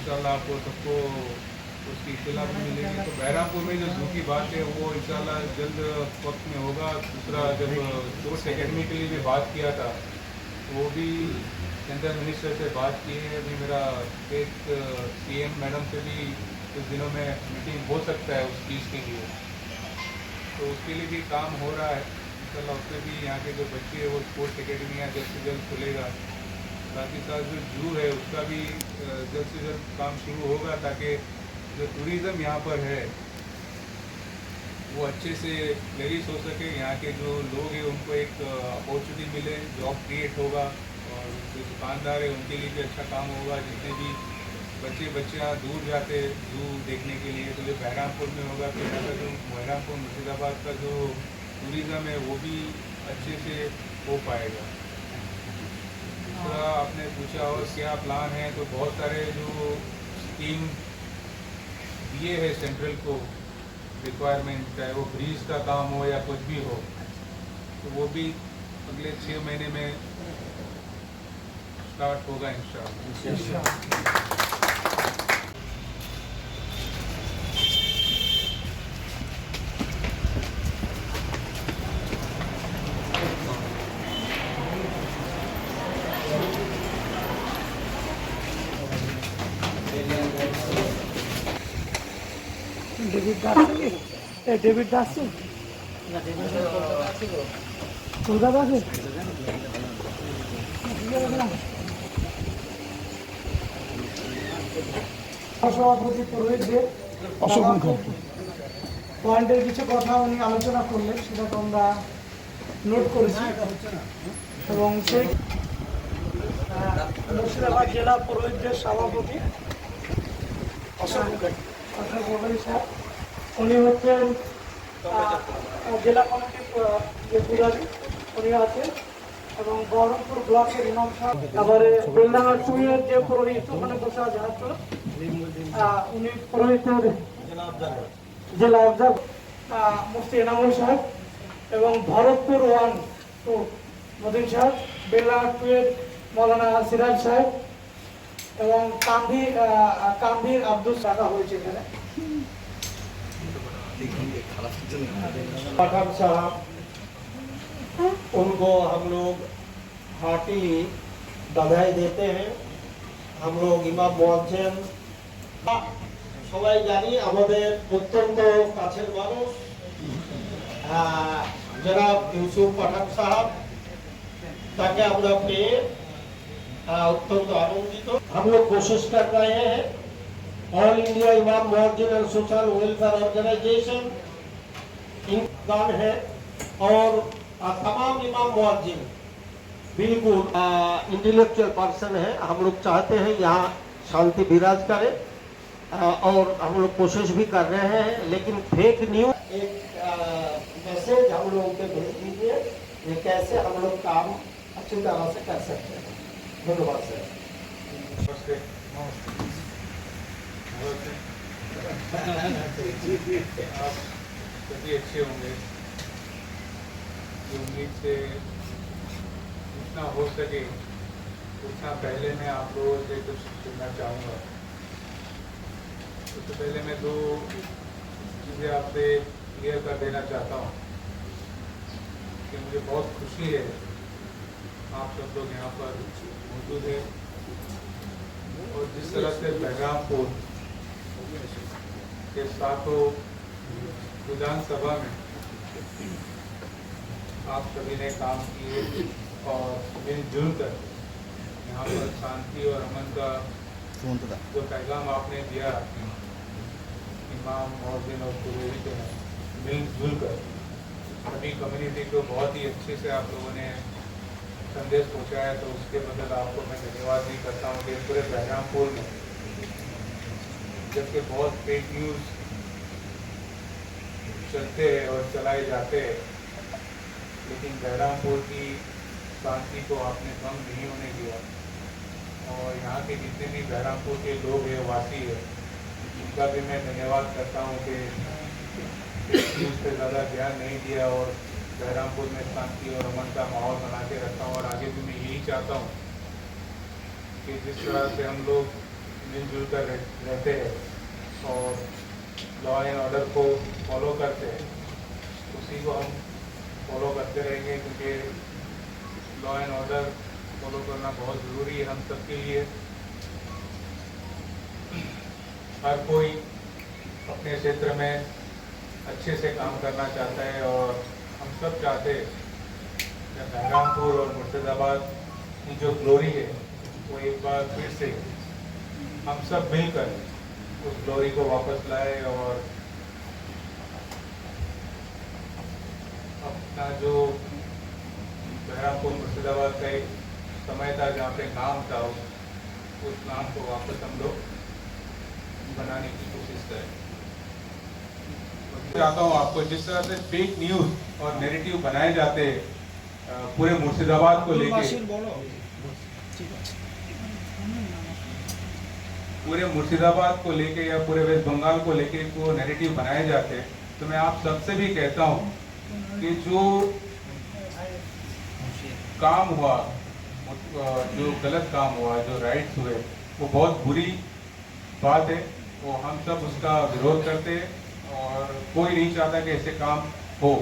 इंशाल्लाह आपको सबको उसकी इत्तला भी मिलेगी। तो बहरामपुर में जो जू की बात है वो इंशाल्लाह जल्द वक्त में होगा। दूसरा, जब स्पोर्ट्स एकेडमी के लिए भी बात किया था तो वो भी सेंट्रल मिनिस्टर से बात की है। अभी मेरा स्टेट सीएम मैडम से भी कुछ दिनों में मीटिंग हो सकता है उस चीज़ के लिए, तो उसके लिए भी काम हो रहा है इंशाल्लाह। उससे भी यहाँ के जो बच्चे हैं वो स्पोर्ट्स एकेडमी यहाँ जल्द से जल्द खुलेगा। साथ ही साथ जो जू है उसका भी जल्द से जल्द काम शुरू होगा, ताकि जो टूरिज़्म यहाँ पर है वो अच्छे से फ्लरिश हो सके। यहाँ के जो लोग हैं उनको एक अपॉर्चुनिटी मिले, जॉब क्रिएट होगा, और जो दुकानदार है उनके लिए भी अच्छा काम होगा। जितने भी बच्चे दूर जाते जू देखने के लिए तो ये बहरामपुर में होगा, तो यहाँ का जो बहरामपुर मुर्शिदाबाद का जो टूरिज़्म है वो भी अच्छे से हो पाएगा। दूसरा, आपने पूछा और क्या प्लान है, तो बहुत सारे जो स्कीम दिए है सेंट्रल को रिक्वायरमेंट, चाहे वो ब्रिज का काम हो या कुछ भी हो, तो वो भी अगले 6 महीने में स्टार्ट होगा इंशाअल्लाह। डेविड दास ए डेविड दास কলকাতা আছে সভাপতি পুরোহিতদের পয়েন্টের কিছু কথা উনি আলোচনা করলেন, সেটাকে আমরা নোট করেছি। এবং সেই মুর্শিদাবাদ জেলা পুরোহিতদের সভাপতি অশোক মুখার্জি স্যার, উনি হচ্ছেন জেলা কমিটির যে পূজারী উনি আছেন, এবং বহরমপুর ব্লকের ইমাম সাহেব, তারপরে বেলডাঙ্গা টুয়ের যে পুরোহিত ওখানে বসে আছে উনি পুরোহিতের জেলা অবজার্ভ মুফতি এনামুল সাহেব, এবং ভরতপুর 1-2 মদিন সাহেব, বেলডাঙ্গা টুয়ের মৌলানা সিরাজ সাহেব, এবং কান্দির আব্দুল রাখা হয়েছে এখানে। पठान साहब, उनको हम लोग हार्टी बधाई देते हैं। हम लोग ইমাম মুয়াজ্জিন সবাই জানি আমাদের অত্যন্ত কাছের মানুষ জনাব ইউসুফ পাঠান সাহেব, তাকে আমরা পেয়ে अत्यंत आनंदित। हम लोग कोशिश कर रहे हैं ऑल इंडिया इमाम मुअज्जिन एंड सोशल वेलफेयर ऑर्गेनाइजेशन इंतजाम है, और तमाम इमाम मुअज्जिन बिल्कुल इंटेलेक्चुअल पर्सन है। हम लोग चाहते हैं यहाँ शांति विराज करे, और हम लोग कोशिश भी कर रहे हैं, लेकिन फेक न्यूज एक मैसेज हम लोगों के भेज दीजिए ये कैसे हम लोग काम अच्छी तरह से कर सकते हैं। धन्यवाद सर। नमस्ते। आप सभी अच्छे होंगे, उम्मीद से जितना हो सके उतना पहले मैं आप लोगों से कुछ सुनना चाहूँगा। सबसे पहले मैं 2 चीज़ें आपसे क्लियर कर देना चाहता हूँ कि मुझे बहुत खुशी है आप सब लोग यहाँ पर मौजूद है, और जिस तरह से बहरामपुर के साथों विधानसभा में आप सभी ने काम किए और मिलजुल कर यहाँ पर शांति और अमन का जो पैगाम आपने दिया इमाम मुअज्जिन और पुरोहित ने मिलजुल कर सभी कम्युनिटी को बहुत ही अच्छे से आप लोगों ने संदेश पहुँचाया, तो उसके बदल आपको मैं धन्यवाद भी करता हूँ कि पूरे बहरामपुर में जबकि बहुत फेक न्यूज़ चलते हैं और चलाए जाते हैं, लेकिन बहरामपुर की शांति को आपने भंग नहीं होने दिया, और यहाँ के जितने भी बहरामपुर के लोग हैं, वासी है, उनका भी मैं धन्यवाद करता हूँ कि न्यूज़ पे ज़्यादा ध्यान नहीं दिया और बहरामपुर में शांति और अमन का माहौल बना के रखा हूँ। और आगे भी मैं यही चाहता हूँ कि जिस तरह से हम लोग मिलजुल कर रहते हैं और लॉ एंड ऑर्डर को फॉलो करते हैं, उसी को हम फॉलो करते रहेंगे, क्योंकि लॉ एंड ऑर्डर फॉलो करना बहुत ज़रूरी है हम सबके लिए। हर कोई अपने क्षेत्र में अच्छे से काम करना चाहता है और हम सब चाहते हैं कि बहरामपुर और मुर्शिदाबाद की जो ग्लोरी है वो एक बार फिर से हम सब मिलकर उस ग्लोरी को वापस लाए और अपना जो बहरामपुर मुर्शिदाबाद का एक समय था जहाँ पे नाम था, उस नाम को वापस हम लोग बनाने की कोशिश करें। चाहता हूँ आपको, जिस तरह से फेक न्यूज़ और नैरेटिव बनाए जाते हैं पूरे मुर्शिदाबाद को लेके, पूरे मुर्शिदाबाद को लेके या पूरे वेस्ट बंगाल को लेके को नैरेटिव बनाए जाते हैं, तो मैं आप सबसे भी कहता हूँ कि जो काम हुआ, जो गलत काम हुआ, जो राइट्स हुए, वो बहुत बुरी बात है। वो हम सब उसका विरोध करते हैं और कोई नहीं चाहता कि ऐसे काम हो।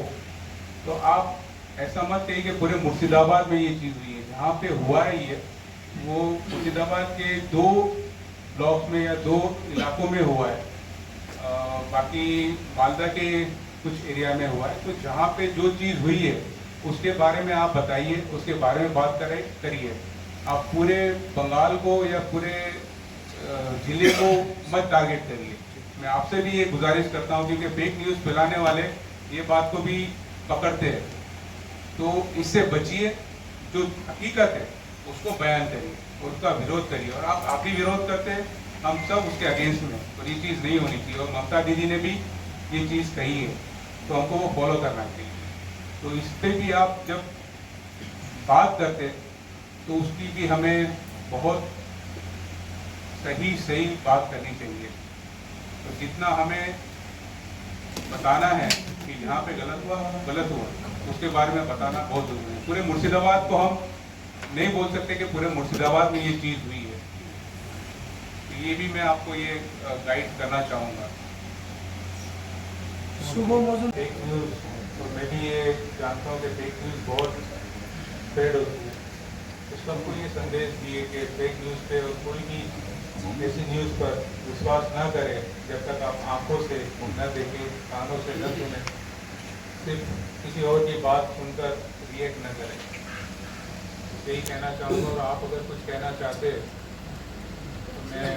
तो आप ऐसा मत कहिए कि पूरे मुर्शिदाबाद में ये चीज़ हुई है। जहाँ पे हुआ है ये, वो मुर्शिदाबाद के 2 ब्लॉक में या 2 इलाकों में हुआ है, बाकी मालदा के कुछ एरिया में हुआ है। तो जहाँ पे जो चीज़ हुई है उसके बारे में आप बताइए, उसके बारे में बात करिए। आप पूरे बंगाल को या पूरे जिले को मत टारगेट करिए। मैं आपसे भी ये गुजारिश करता हूँ, क्योंकि फेक न्यूज़ फैलाने वाले ये बात को भी पकड़ते हैं, तो इससे बचिए। जो हकीकत है उसको बयान करिए, उसका विरोध करिए। और आप ही विरोध करते हैं, हम सब उसके अगेंस्ट में, और ये चीज़ नहीं होनी चाहिए। और ममता दीदी ने भी ये चीज़ कही है, तो हमको वो फॉलो करना चाहिए। तो इस पर भी आप जब बात करते तो उसकी भी हमें बहुत सही बात करनी चाहिए। तो जितना हमें बताना है कि यहाँ पे गलत हुआ, उसके बारे में बताना बहुत जरूरी है। पूरे मुर्शिदाबाद को हम नहीं बोल सकते कि पूरे मुर्शिदाबाद में ये चीज़ हुई है। तो ये भी मैं आपको ये गाइड करना चाहूँगा। फेक न्यूज़, तो मैं भी ये जानता हूँ कि फेक न्यूज़ बहुत स्प्रेड होती है। तो सबको ये संदेश दिए कि फेक न्यूज़ पे और कोई भी ऐसी न्यूज़ पर विश्वास न करें जब तक आप आंखों से न देखें, कानों से न सुने, सिर्फ किसी और की बात सुनकर रिएक्ट न करें। यही कहना चाहूँगा। और आप अगर कुछ कहना चाहते तो मैं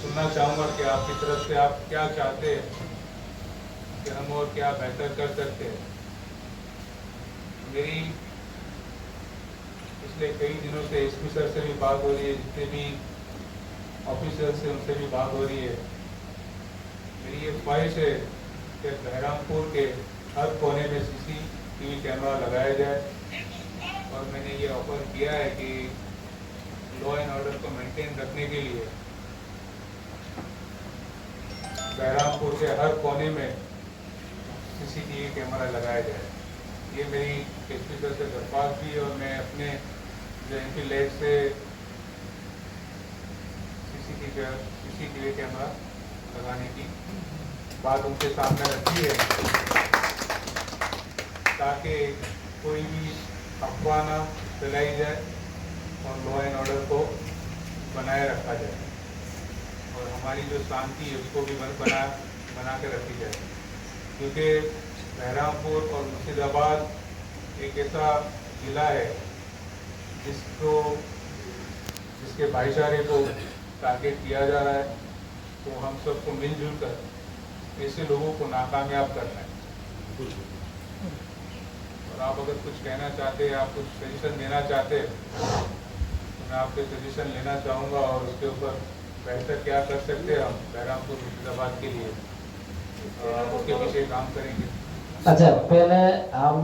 सुनना चाहूँगा कि आपकी तरफ से आप क्या चाहते हैं कि हम और क्या बेहतर कर सकते हैं। मेरी पिछले कई दिनों से एसपी सर से भी बात हो रही है, जितने भी ऑफिसर से उनसे भी बात हो रही है। मेरी ये ख्वाहिश है कि बहरामपुर के हर कोने में CCTV कैमरा लगाया जाए। और मैंने ये ऑफर किया है कि लॉ एंड ऑर्डर को मेंटेन रखने के लिए बहरामपुर के हर कोने में CCTV कैमरा लगाया जाए। ये मेरी एसपी सर से दरख्वास्त भी, और मैं अपने जो MP लेड से CCTV कैमरा लगाने की बात उनके सामने रखी है, ताकि कोई भी अफवाह न फैलाई जाए और लॉ एंड ऑर्डर को बनाए रखा जाए, और हमारी जो शांति है उसको भी बना के रखी जाए। क्योंकि बहरामपुर और मुर्शिदाबाद एक ऐसा जिला है जिसके भाईचारे को टारगेट किया जा रहा है। तो हम सबको मिलजुल कर ऐसे लोगों को नाकामयाब करना है। और आप अगर कुछ कहना चाहते हैं, आप कुछ सजेशन देना चाहते हैं, तो मैं आपसे सजेशन लेना चाहूँगा, और उसके ऊपर बेहतर क्या कर सकते हैं हम बहरामपुर मुर्शिदाबाद के लिए, उसके पीछे काम करेंगे। अच्छा, पहले हम